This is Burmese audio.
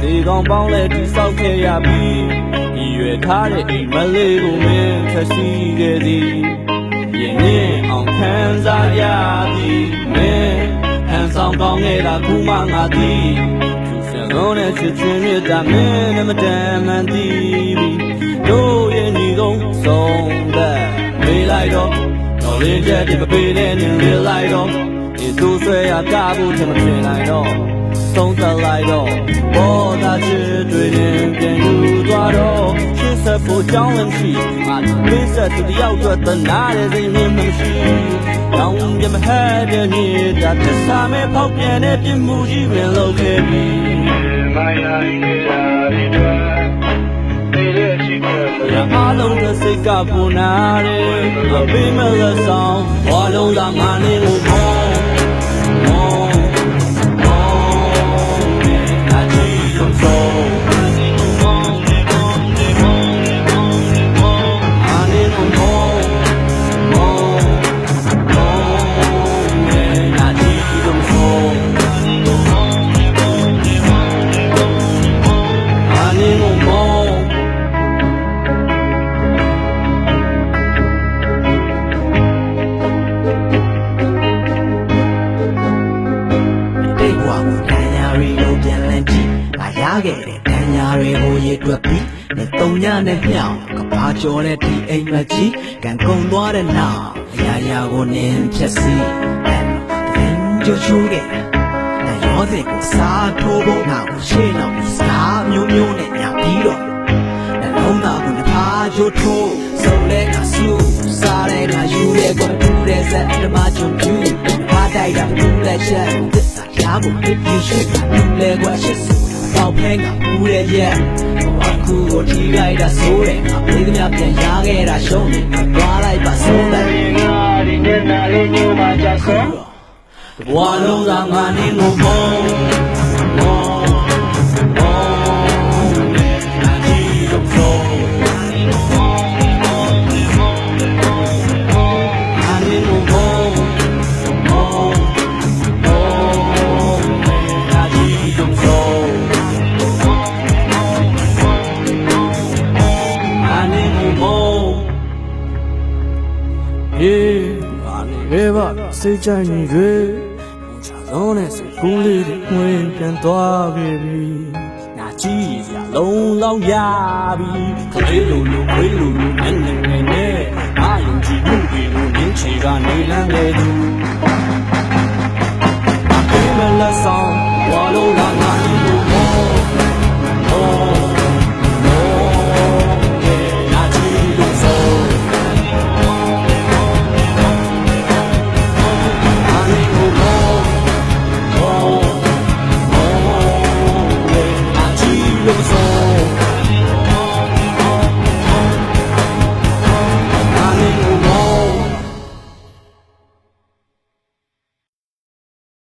ဒီကောင်ပေါင်းလဲတိဆောက်ခဲ့ရပြီဒီရွယ်ထားတဲ့အိမ်မလေးကိုမင်းဖြတ်စီခဲ့သည်ရင်မြင့်အောင်ခံစားရသည်မင်းဟန်ဆောင်ကောင်းခဲ့တာခုမှငါသည်သူစံလုံးနဲ့ချစ်ချင်းမြတ်တာမင်းနဲ့မတန်မှန်သည်တို့ရဲ့ညီကုန်ဆုံးသက်မေးလိုက်တော့တော်လင်းချက်တွေမပေးတဲ့နင်လေးလိုက်တော့ဒီသူဆွဲရတာဖို့ထင်မထင်နိုင်တော့ဆုံးသက်လိုက်တော့ဘောသာချစ်တွေနဲ့ပြန်ယူသွားတော့ရှင်းဆက်ဖို့ကြောင်းလည်းမရှိငါမင်းဆက်သူတယောက်အတွက်သနာတဲ့စိတ်နဲ့မရှိရောင်ပြမဟဲ့တဲ့နေတာတစ္ဆာမဲ့ပေါက်ပြန်တဲ့ပြမှုကြီးပင်လုပ်ခဲ့ပြီမိုင်းလိုက်နေတာဒီတော့အားလုံးတစ်စိတ်ကပူနာတယ်မပေးမလက်ဆောင်ဘာလုံးသာငါနေလို့မောခဲ့တဲ့တန်ညာတွေကိုရေတွက်ပြီးနဲ့တုံညနဲ့မြောင်ကဘာကျော်တဲ့ဒီအိမ်မကြီးကန်ကုန်သွားတဲ့နောက်အရာရာကိုနင်းဖြက်စီတဲ့ကြိုးချိုးခဲ့တဲ့ရောတဲ့ကိုစားထိုးဖို့ငါကိုရှေ့နောက်ပြီးစားမျိုးမျိုးနဲ့ညပြီးတော့နှလုံးသားကိုတစ်ခါကြိုးထိုးစုံလဲကဆူစားတဲ့ကယူတဲ့ကိုတူတဲ့စက်ဓမ္မချုံပြူအားတိုက်တာတူလက်ချက်သစ္စာရားကိုပြည့်ရှိတာတူလဲကွာရှစ်ပေါက်ဖဲကဦးရဲ့ရဲ့အခုကိုထိလိုက်တာဆိုးတယ်ငါပြေးသမျှပြန်ရခဲ့တာရှုံးနေသွားလိုက်ပါဆုံးတယ်ငါဒီနေ့နာလေးညို့မှကြောက်ဆုံးဘဝလုံးသာငါနေလို့မောရေဘာစိတ်ကြိုက်နေတွေချာဆုံးနဲ့စိတ်ကူးလေးတွေဝင်ပြန်သွားခဲ့ပြီနာကြည့်စရာလုံးလောက်ရပြီကလေးလိုလိုခွေးလိုလိုနဲ့နဲ့အာယုံကြည့်မှုတွေကိုနင်းချေကနေလန်းလေသူအပေးမလက်ဆောင်ဝါလုံးလာငါ့ကို